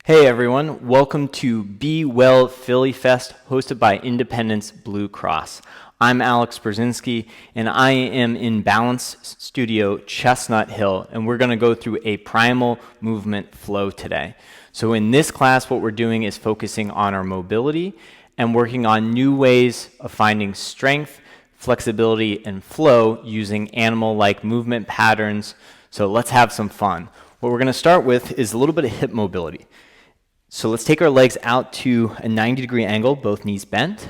Hey everyone, welcome to Be Well Philly Fest hosted by Independence Blue Cross. I'm Alex Brazinski and I am in Balance Studio Chestnut Hill, and we're going to go through a primal movement flow today. So in this class what we're doing is focusing on our mobility and working on new ways of finding strength, flexibility, and flow using animal-like movement patterns. So let's have some fun. What we're going to start with is a little bit of hip mobility. So let's take our legs out to a 90-degree angle, both knees bent.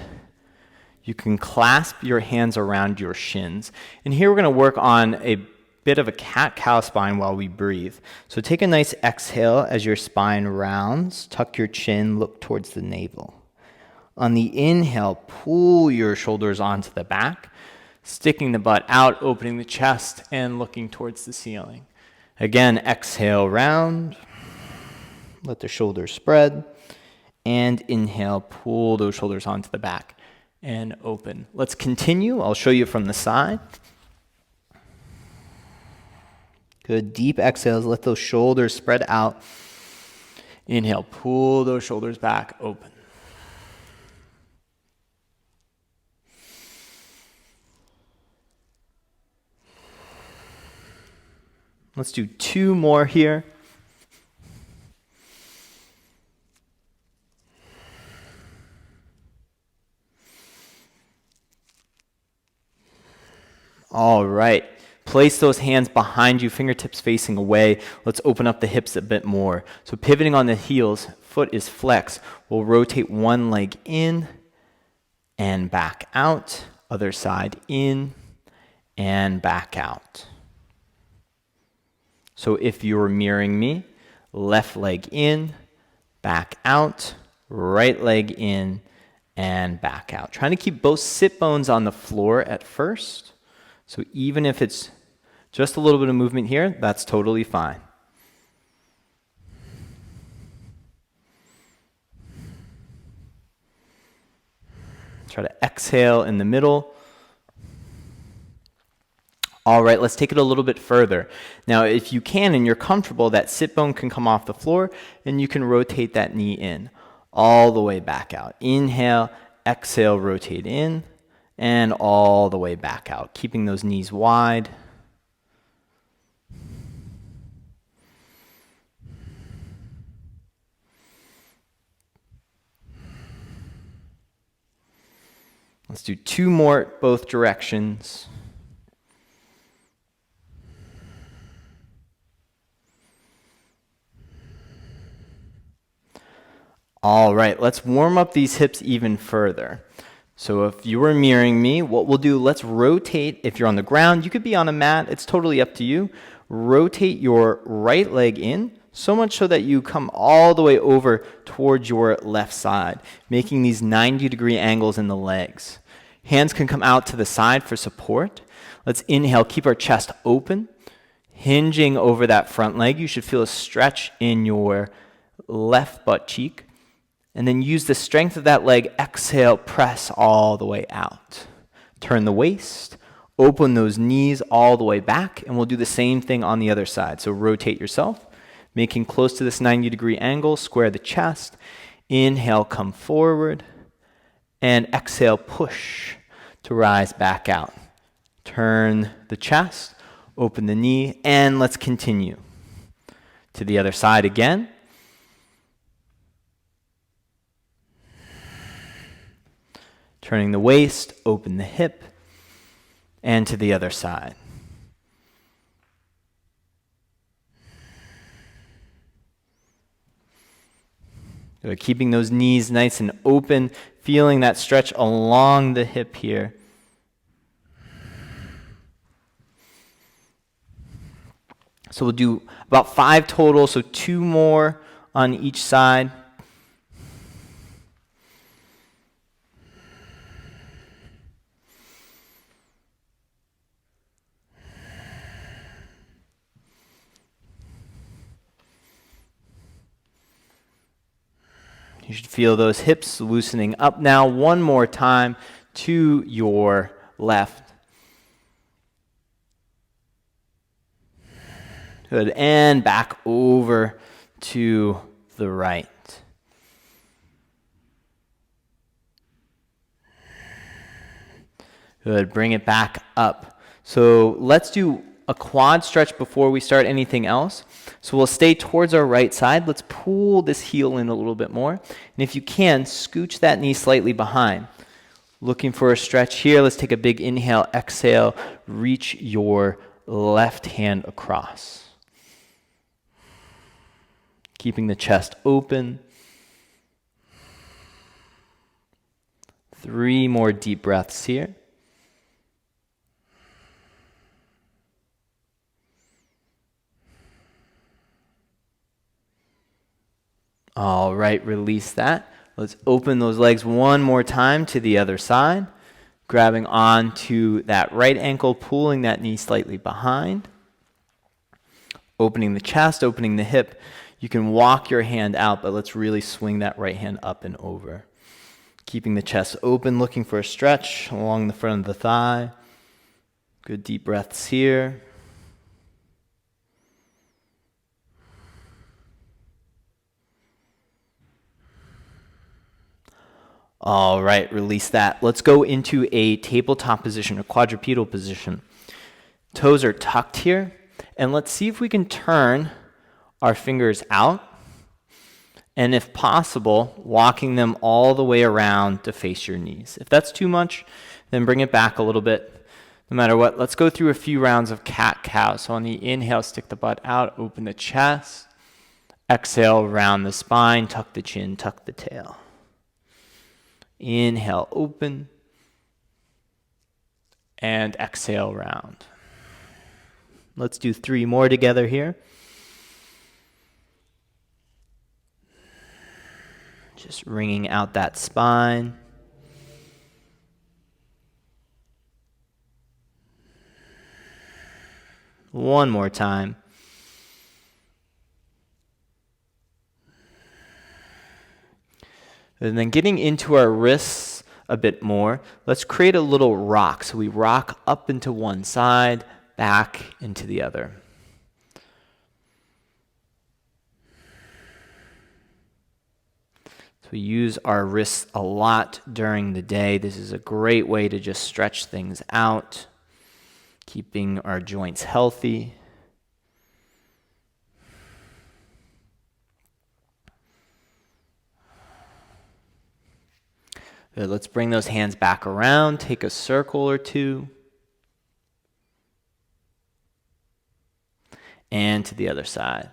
You can clasp your hands around your shins. And here we're going to work on a bit of a cat-cow spine while we breathe. So take a nice exhale as your spine rounds. Tuck your chin, look towards the navel. On the inhale, pull your shoulders onto the back, sticking the butt out, opening the chest, and looking towards the ceiling. Again, exhale, round. Let the shoulders spread, and inhale, pull those shoulders onto the back and open. Let's continue. I'll show you from the side. Good, deep exhales. Let those shoulders spread out. Inhale, pull those shoulders back, open. Let's do two more here. All right, place those hands behind you, fingertips facing away. Let's open up the hips a bit more. So pivoting on the heels, foot is flexed. We'll rotate one leg in and back out. Other side in and back out. So if you're mirroring me, left leg in, back out, right leg in and back out. Trying to keep both sit bones on the floor at first. So even if it's just a little bit of movement here, that's totally fine. Try to exhale in the middle. All right, let's take it a little bit further. Now, if you can and you're comfortable, that sit bone can come off the floor and you can rotate that knee in all the way back out. Inhale, exhale, rotate in. And all the way back out, keeping those knees wide. Let's do two more, both directions. All right, let's warm up these hips even further. So if you were mirroring me, what we'll do, let's rotate. If you're on the ground, you could be on a mat. It's totally up to you. Rotate your right leg in, so much so that you come all the way over towards your left side, making these 90-degree angles in the legs. Hands can come out to the side for support. Let's inhale, keep our chest open, hinging over that front leg. You should feel a stretch in your left butt cheek. And then use the strength of that leg, exhale, press all the way out. Turn the waist, open those knees all the way back, and we'll do the same thing on the other side. So rotate yourself, making close to this 90-degree angle, square the chest. Inhale, come forward, and exhale, push to rise back out. Turn the chest, open the knee, and let's continue. To the other side again. Turning the waist, open the hip, and to the other side. Good. Keeping those knees nice and open, feeling that stretch along the hip here. So we'll do about 5 total, so 2 more on each side. You should feel those hips loosening up now. One more time to your left. Good. And back over to the right. Good, bring it back up. So let's do a quad stretch before we start anything else. So we'll stay towards our right side. Let's pull this heel in a little bit more. And if you can, scooch that knee slightly behind. Looking for a stretch here. Let's take a big inhale, exhale, reach your left hand across. Keeping the chest open. 3 more deep breaths here. All right, release that. Let's open those legs one more time to the other side. Grabbing onto that right ankle, pulling that knee slightly behind. Opening the chest, opening the hip. You can walk your hand out, but let's really swing that right hand up and over. Keeping the chest open, looking for a stretch along the front of the thigh. Good deep breaths here. All right, release that. Let's go into a tabletop position, a quadrupedal position. Toes are tucked here, and let's see if we can turn our fingers out, and if possible, walking them all the way around to face your knees. If that's too much, then bring it back a little bit. No matter what, let's go through a few rounds of cat-cow. So on the inhale, stick the butt out, open the chest. Exhale, round the spine, tuck the chin, tuck the tail. Inhale, open. And exhale, round. Let's do 3 more together here. Just wringing out that spine. One more time. And then getting into our wrists a bit more, let's create a little rock. So we rock up into one side, back into the other. So we use our wrists a lot during the day. This is a great way to just stretch things out, keeping our joints healthy. Good. Let's bring those hands back around, take a circle or two. And to the other side.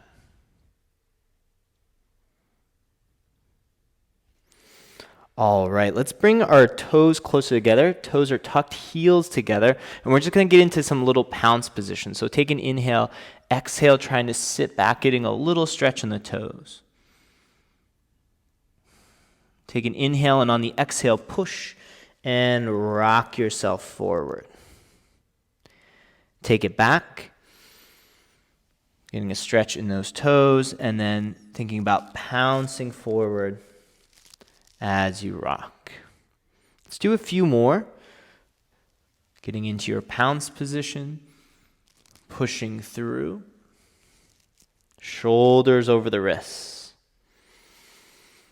All right, let's bring our toes closer together. Toes are tucked, heels together. And we're just going to get into some little pounce position. So take an inhale, exhale, trying to sit back, getting a little stretch in the toes. Take an inhale, and on the exhale, push and rock yourself forward. Take it back, getting a stretch in those toes, and then thinking about pouncing forward as you rock. Let's do a few more. Getting into your pounce position, pushing through, shoulders over the wrists.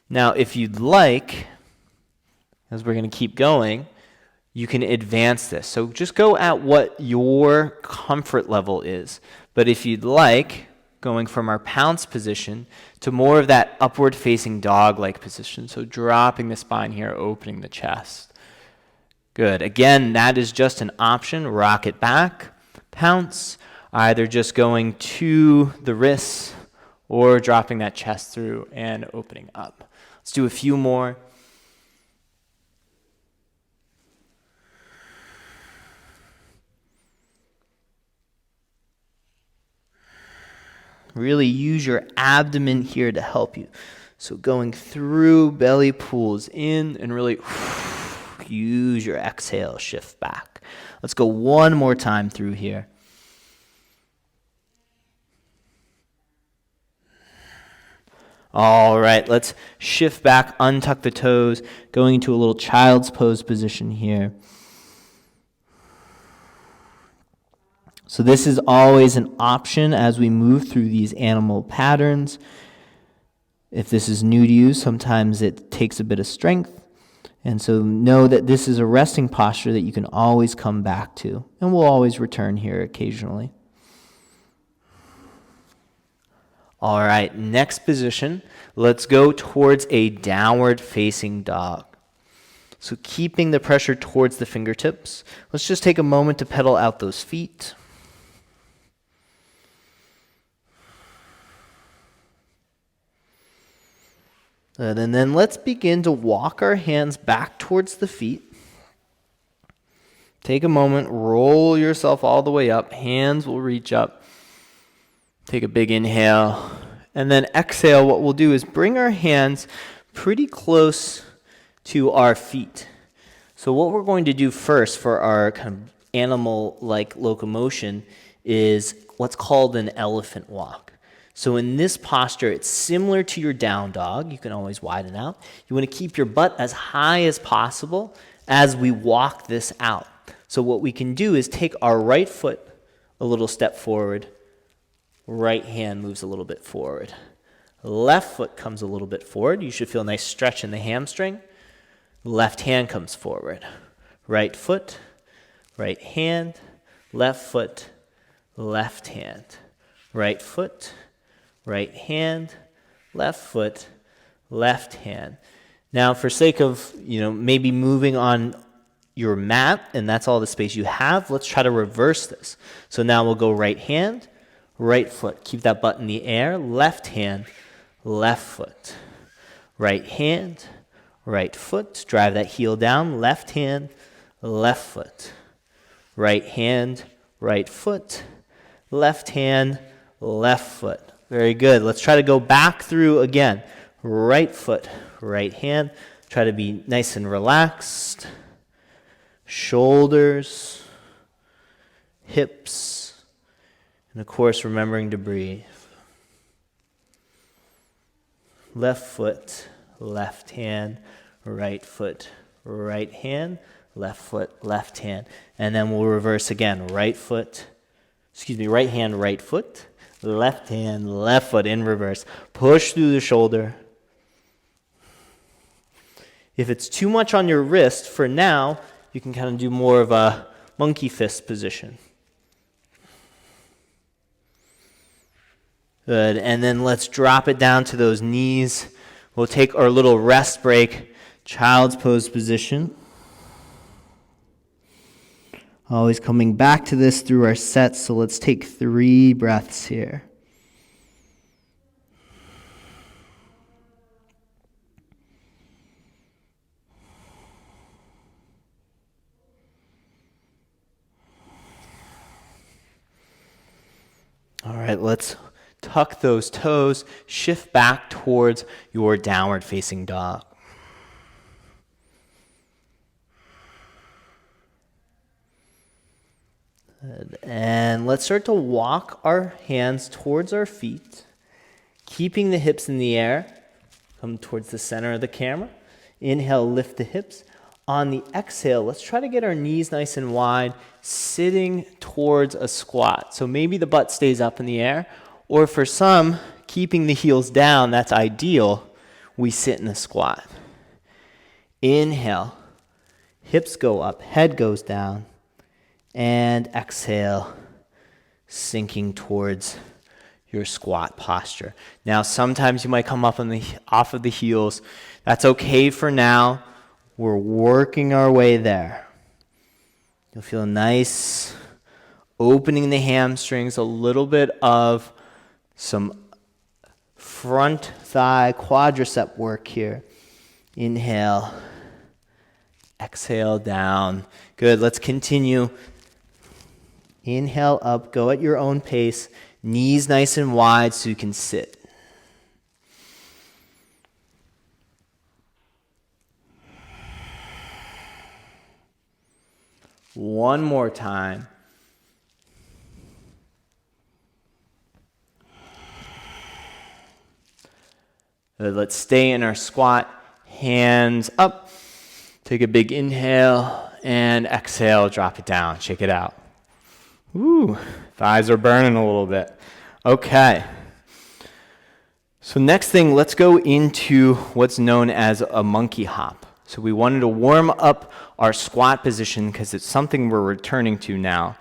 Now, if you'd like, as we're going to keep going, you can advance this. So just go at what your comfort level is. But if you'd like, going from our pounce position to more of that upward facing dog-like position. So dropping the spine here, opening the chest. Good. Again, that is just an option. Rock it back, pounce, either just going to the wrists or dropping that chest through and opening up. Let's do a few more. Really use your abdomen here to help you. So going through, belly pulls in, and really use your exhale, shift back. Let's go one more time through here. All right, let's shift back, untuck the toes, going into a little child's pose position here. So this is always an option as we move through these animal patterns. If this is new to you, sometimes it takes a bit of strength. And so know that this is a resting posture that you can always come back to. And we'll always return here occasionally. All right, next position. Let's go towards a downward facing dog. So keeping the pressure towards the fingertips. Let's just take a moment to pedal out those feet. And then let's begin to walk our hands back towards the feet. Take a moment, roll yourself all the way up. Hands will reach up. Take a big inhale. And then exhale, what we'll do is bring our hands pretty close to our feet. So what we're going to do first for our kind of animal-like locomotion is what's called an elephant walk. So in this posture, it's similar to your down dog. You can always widen out. You want to keep your butt as high as possible as we walk this out. So what we can do is take our right foot a little step forward. Right hand moves a little bit forward. Left foot comes a little bit forward. You should feel a nice stretch in the hamstring. Left hand comes forward. Right foot, right hand, left foot, left hand. Right foot, right hand, left foot, left hand. Now, for sake of, maybe moving on your mat, and that's all the space you have, let's try to reverse this. So now we'll go right hand, right foot. Keep that butt in the air. Left hand, left foot. Right hand, right foot. Drive that heel down. Left hand, left foot. Right hand, right foot. Left hand, left foot. Very good. Let's try to go back through again. Right foot, right hand. Try to be nice and relaxed. Shoulders, hips, and of course, remembering to breathe. Left foot, left hand, right foot, right hand, left foot, left hand. And then we'll reverse again. Right hand, right foot. Left hand, left foot in reverse. Push through the shoulder. If it's too much on your wrist, for now, you can kind of do more of a monkey fist position. Good. And then let's drop it down to those knees. We'll take our little rest break, child's pose position. Always coming back to this through our sets, so let's take 3 breaths here. All right, let's tuck those toes, shift back towards your downward facing dog. Good. And let's start to walk our hands towards our feet, keeping the hips in the air. Come towards the center of the camera. Inhale, lift the hips. On the exhale, let's try to get our knees nice and wide, sitting towards a squat. So maybe the butt stays up in the air, or for some, keeping the heels down, that's ideal. We sit in a squat. Inhale, hips go up, head goes down. And exhale, sinking towards your squat posture. Now, sometimes you might come up off of the heels. That's okay for now. We're working our way there. You'll feel nice, opening the hamstrings, a little bit of some front thigh quadricep work here. Inhale, exhale down. Good, let's continue. Inhale up, go at your own pace. Knees nice and wide so you can sit. One more time. Let's stay in our squat. Hands up. Take a big inhale and exhale. Drop it down. Shake it out. Ooh, thighs are burning a little bit. Okay. So next thing, let's go into what's known as a monkey hop. So we wanted to warm up our squat position because it's something we're returning to now.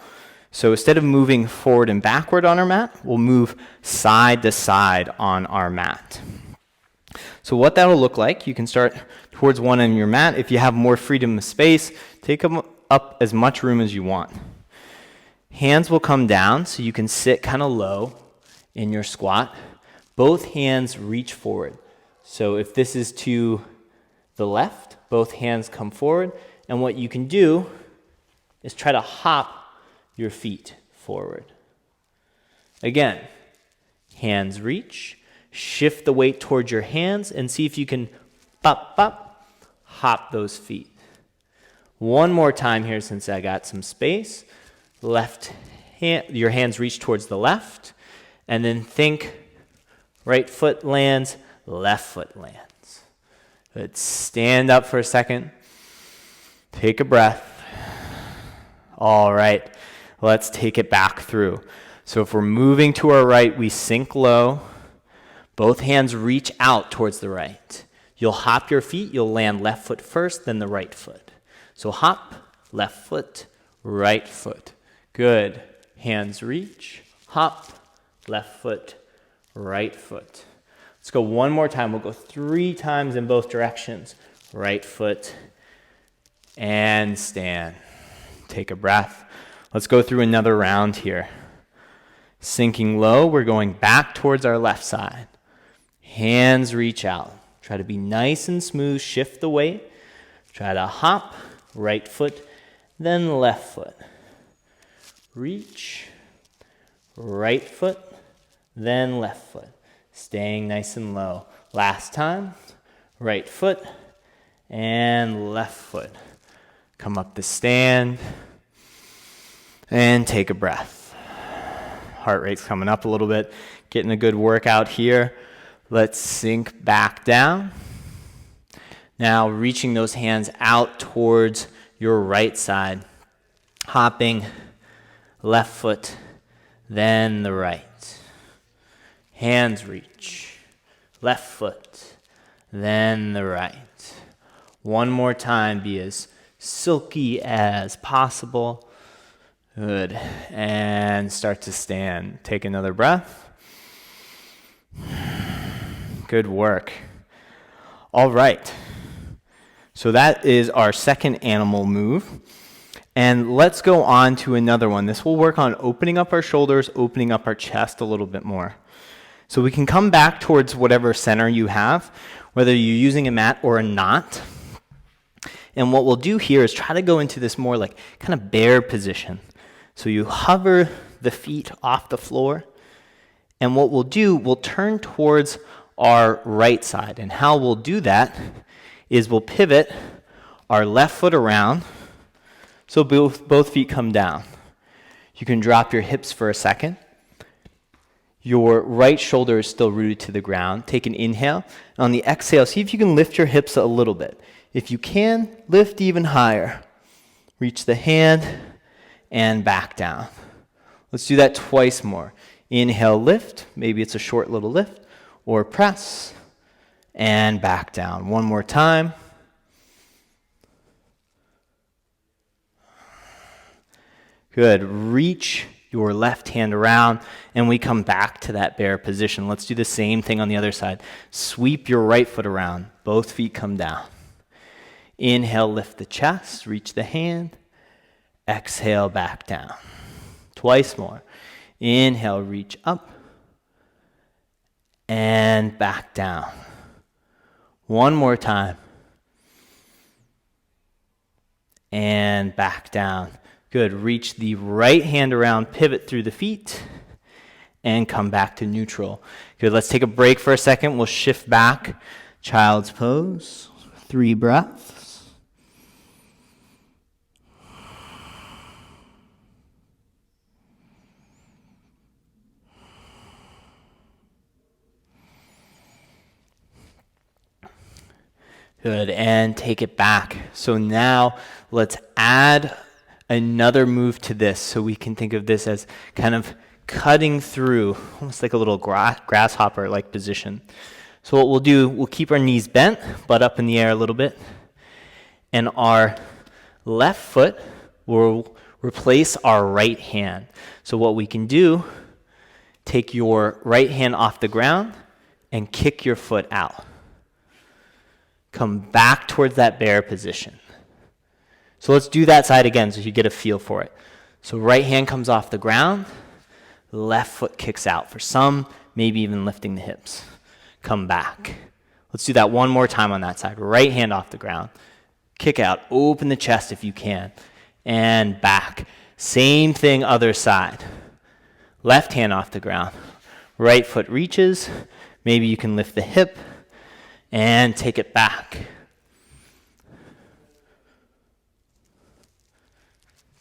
So instead of moving forward and backward on our mat, we'll move side to side on our mat. So what that'll look like, you can start towards one end of your mat. If you have more freedom of space, take up as much room as you want. Hands will come down so you can sit kind of low in your squat. Both hands reach forward. So if this is to the left, both hands come forward. And what you can do is try to hop your feet forward. Again, hands reach. Shift the weight towards your hands and see if you can hop those feet. One more time here since I got some space. Left hand, your hands reach towards the left. And then think right foot lands, left foot lands. Let's stand up for a second. Take a breath. All right, let's take it back through. So if we're moving to our right, we sink low. Both hands reach out towards the right. You'll hop your feet. You'll land left foot first, then the right foot. So hop, left foot, right foot. Good. Hands reach. Hop, left foot, right foot. Let's go one more time. We'll go 3 times in both directions. Right foot and stand. Take a breath. Let's go through another round here. Sinking low, we're going back towards our left side. Hands reach out. Try to be nice and smooth. Shift the weight. Try to hop, right foot, then left foot. Reach, right foot, then left foot. Staying nice and low. Last time, right foot and left foot. Come up to stand and take a breath. Heart rate's coming up a little bit. Getting a good workout here. Let's sink back down. Now reaching those hands out towards your right side. Hopping left foot, then the right. Hands reach. Left foot, then the right. One more time, be as silky as possible. Good. And start to stand. Take another breath. Good work. All right. So that is our second animal move. And let's go on to another one. This will work on opening up our shoulders, opening up our chest a little bit more. So we can come back towards whatever center you have, whether you're using a mat or not. And what we'll do here is try to go into this more like kind of bear position. So you hover the feet off the floor. And what we'll do, we'll turn towards our right side. And how we'll do that is we'll pivot our left foot around so both feet come down. You can drop your hips for a second. Your right shoulder is still rooted to the ground. Take an inhale. And on the exhale, see if you can lift your hips a little bit. If you can, lift even higher. Reach the hand and back down. Let's do that twice more. Inhale, lift. Maybe it's a short little lift. Or press and back down. One more time. Good. Reach your left hand around, and we come back to that bear position. Let's do the same thing on the other side. Sweep your right foot around. Both feet come down. Inhale, lift the chest, reach the hand. Exhale, back down. Twice more. Inhale, reach up. And back down. One more time. And back down. Good. Reach the right hand around, pivot through the feet, and come back to neutral. Good. Let's take a break for a second. We'll shift back. Child's pose. 3 breaths. Good. And take it back. So now let's add another move to this, so we can think of this as kind of cutting through, almost like a little grasshopper-like position. So what we'll do, we'll keep our knees bent, butt up in the air a little bit, and our left foot will replace our right hand. So what we can do, take your right hand off the ground and kick your foot out. Come back towards that bear position. So let's do that side again so you get a feel for it. So right hand comes off the ground, left foot kicks out. For some, maybe even lifting the hips. Come back. Let's do that one more time on that side. Right hand off the ground. Kick out. Open the chest if you can. And back. Same thing other side. Left hand off the ground. Right foot reaches. Maybe you can lift the hip and take it back.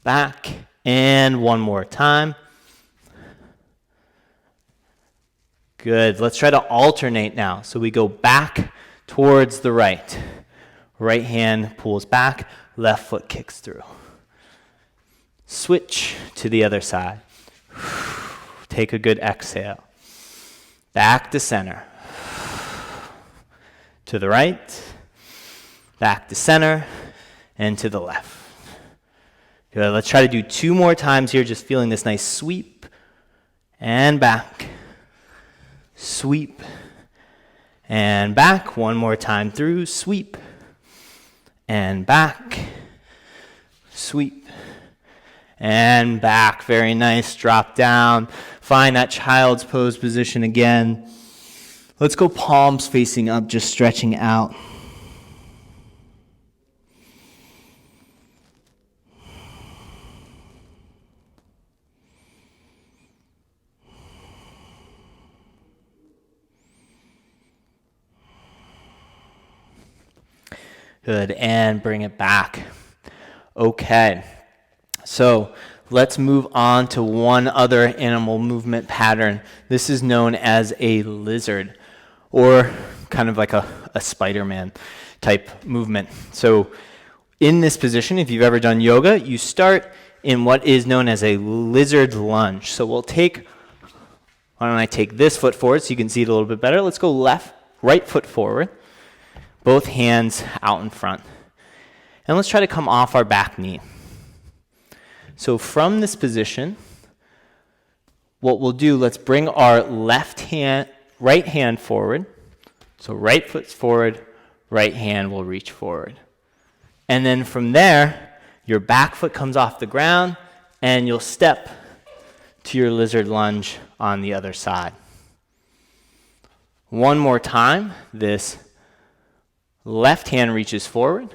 Back. And one more time. Good. Let's try to alternate now. So we go back towards the right. Right hand pulls back, left foot kicks through. Switch to the other side. Take a good exhale. Back to center. To the right, back to center, and to the left. Good. Let's try to do 2 more times here, just feeling this nice sweep. And back. Sweep. And back. One more time through. Sweep. And back. Sweep. And back. Very nice. Drop down. Find that child's pose position again. Let's go palms facing up, just stretching out. Good, and bring it back. Okay, so let's move on to one other animal movement pattern. This is known as a lizard, or kind of like a Spider-Man type movement. So in this position, if you've ever done yoga, you start in what is known as a lizard lunge. So why don't I take this foot forward so you can see it a little bit better. Let's go right foot forward. Both hands out in front. And let's try to come off our back knee. So from this position, what we'll do, let's bring our right hand forward. So right foot's forward, right hand will reach forward. And then from there, your back foot comes off the ground and you'll step to your lizard lunge on the other side. One more time, this left hand reaches forward,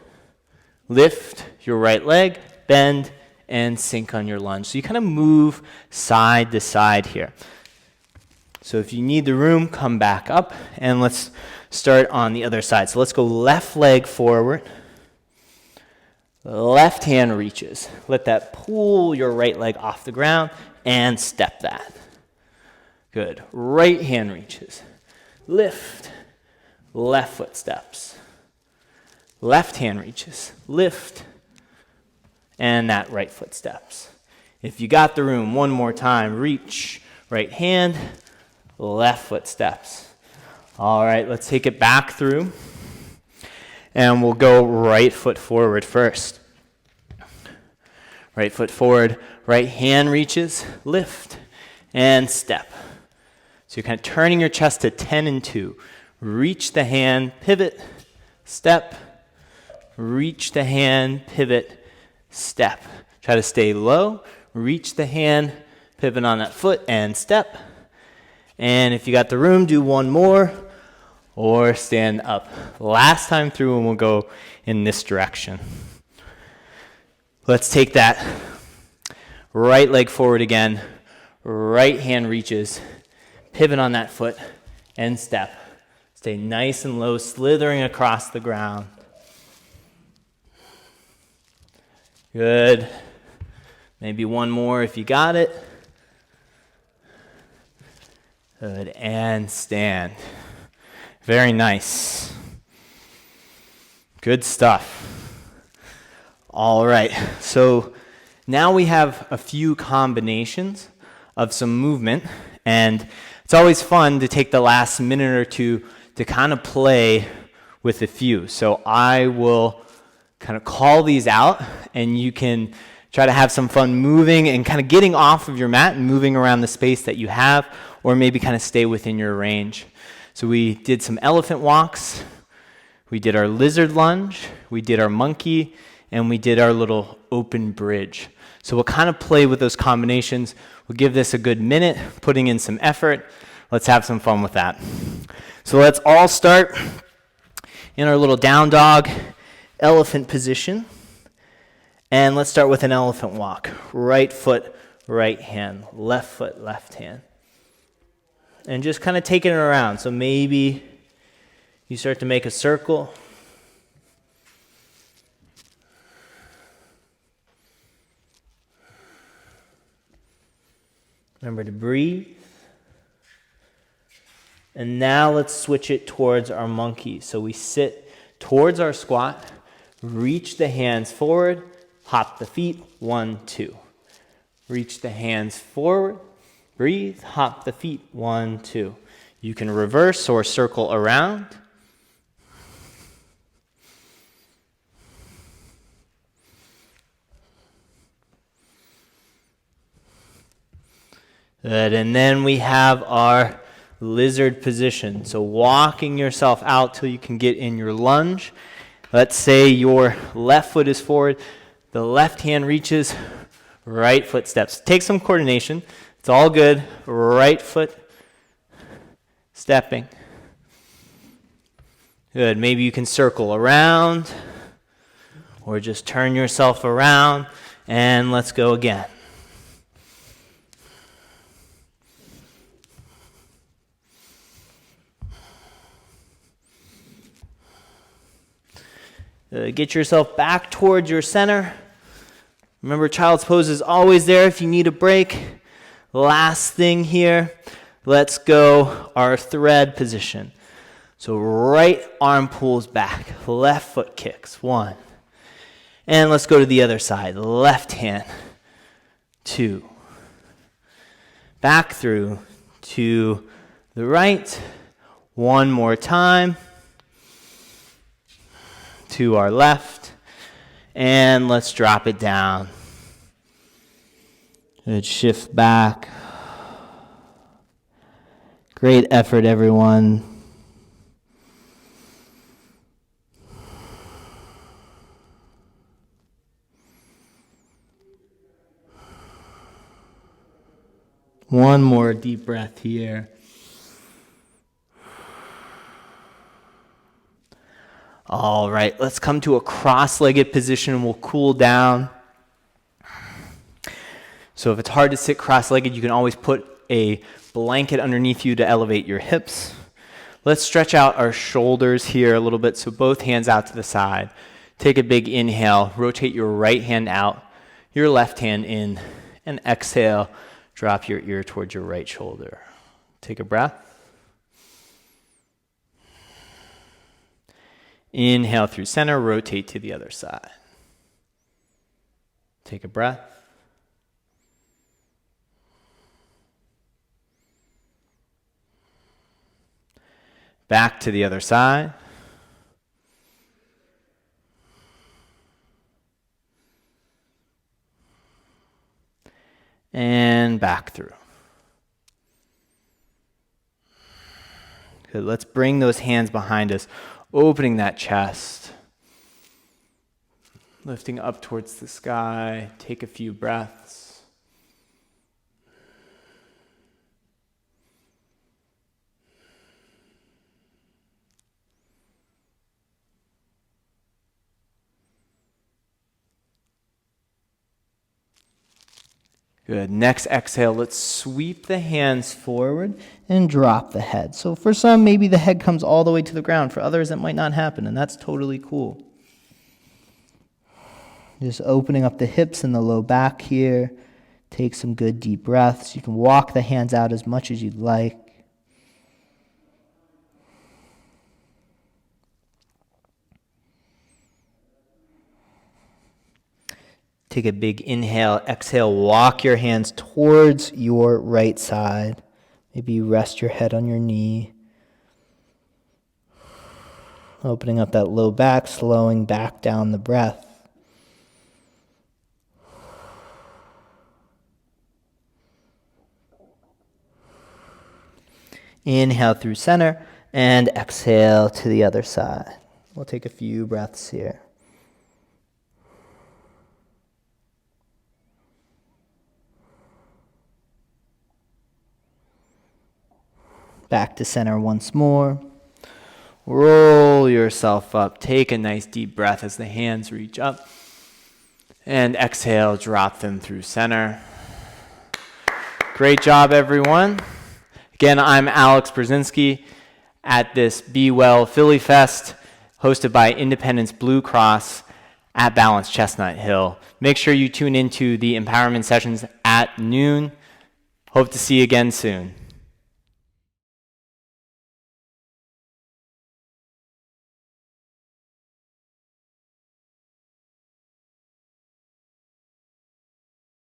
lift your right leg, bend, and sink on your lunge. So you kind of move side to side here. So if you need the room, come back up, and let's start on the other side. So let's go left leg forward, left hand reaches. Let that pull your right leg off the ground, and step that. Good. Right hand reaches. Lift. Left foot steps. Left hand reaches, lift, and that right foot steps. If you got the room, one more time, reach, right hand, left foot steps. All right, let's take it back through, and we'll go right foot forward first. Right foot forward, right hand reaches, lift, and step. So you're kind of turning your chest to 10 and 2. Reach the hand, pivot, step, reach the hand, pivot, step. Try to stay low, reach the hand, pivot on that foot, and step. And if you got the room, do one more, or stand up. Last time through, and we'll go in this direction. Let's take that right leg forward again, right hand reaches, pivot on that foot, and step. Stay nice and low, slithering across the ground. Good. Maybe one more if you got it. Good. And stand. Very nice. Good stuff. All right. So now we have a few combinations of some movement. And it's always fun to take the last minute or two to kind of play with a few. So I will kind of call these out, and you can try to have some fun moving and kind of getting off of your mat and moving around the space that you have, or maybe kind of stay within your range. So we did some elephant walks, we did our lizard lunge, we did our monkey, and we did our little open bridge. So we'll kind of play with those combinations. We'll give this a good minute, putting in some effort. Let's have some fun with that. So let's all start in our little down dog elephant position. And let's start with an elephant walk. Right foot, right hand. Left foot, left hand. And just kind of taking it around. So maybe you start to make a circle. Remember to breathe. And now let's switch it towards our monkey. So we sit towards our squat, reach the hands forward, hop the feet, 1, 2. Reach the hands forward, breathe, hop the feet, 1, 2. You can reverse or circle around. Good, and then we have our lizard position. So walking yourself out till you can get in your lunge. Let's say your left foot is forward, the left hand reaches, right foot steps. Take some coordination. It's all good. Right foot stepping. Good. Maybe you can circle around or just turn yourself around, and let's go again. Get yourself back towards your center. Remember, child's pose is always there if you need a break. Last thing here, let's go our thread position. So right arm pulls back, left foot kicks, 1. And let's go to the other side, left hand, 2. Back through to the right, 1 more time. To our left, and let's drop it down. Good, shift back. Great effort, everyone. One more deep breath here. All right, let's come to a cross-legged position. We'll cool down. So if it's hard to sit cross-legged, you can always put a blanket underneath you to elevate your hips. Let's stretch out our shoulders here a little bit, so both hands out to the side. Take a big inhale, rotate your right hand out, your left hand in, and exhale, drop your ear towards your right shoulder. Take a breath. Inhale through center, rotate to the other side. Take a breath. Back to the other side. And back through. Good. Let's bring those hands behind us. Opening that chest, lifting up towards the sky. Take a few breaths. Good. Next exhale, let's sweep the hands forward and drop the head. So for some, maybe the head comes all the way to the ground. For others, that might not happen, and that's totally cool. Just opening up the hips and the low back here. Take some good deep breaths. You can walk the hands out as much as you'd like. Take a big inhale, exhale, walk your hands towards your right side. Maybe you rest your head on your knee. Opening up that low back, slowing back down the breath. Inhale through center and exhale to the other side. We'll take a few breaths here. Back to center once more. Roll yourself up. Take a nice deep breath as the hands reach up. And exhale, drop them through center. Great job, everyone. Again, I'm Alex Brazinski at this Be Well Philly Fest, hosted by Independence Blue Cross at Balance Chestnut Hill. Make sure you tune into the empowerment sessions at noon. Hope to see you again soon.